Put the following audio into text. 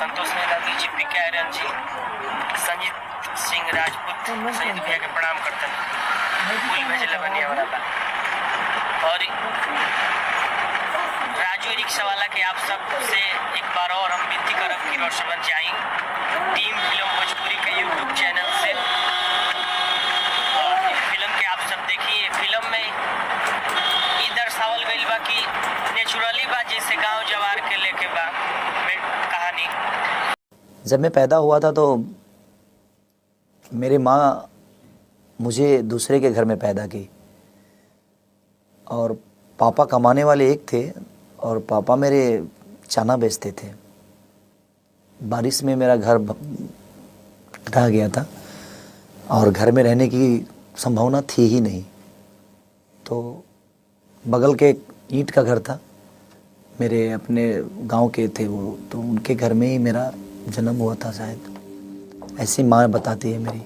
संतोष Gandhi ji, P के आर्यन जी, संजीत सिंह राजपूत, संजीत भैया के प्रणाम करते हैं। फूल भेजले बनी हमारा बा। और राजू रिक्शा वाला के आप सब से एक बार और हम विनती करब कि रोशन जाई टीम फिल्म भोजपुरी के यूट्यूब चैनल से फिल्म के आप सब देखिए। फिल्म में ई दर्शावल गइल बा कि नेचुरली बा जैसे गांव जवार के लेके बा में कहानी। जब मैं पैदा हुआ था तो मेरी माँ मुझे दूसरे के घर में पैदा की और पापा कमाने वाले एक थे और पापा मेरे चना बेचते थे। बारिश में मेरा घर ढह गया था और घर में रहने की संभावना थी ही नहीं, तो बगल के ईंट का घर था, मेरे अपने गांव के थे वो, तो उनके घर में ही मेरा जन्म हुआ था शायद, ऐसी माँ बताती है मेरी।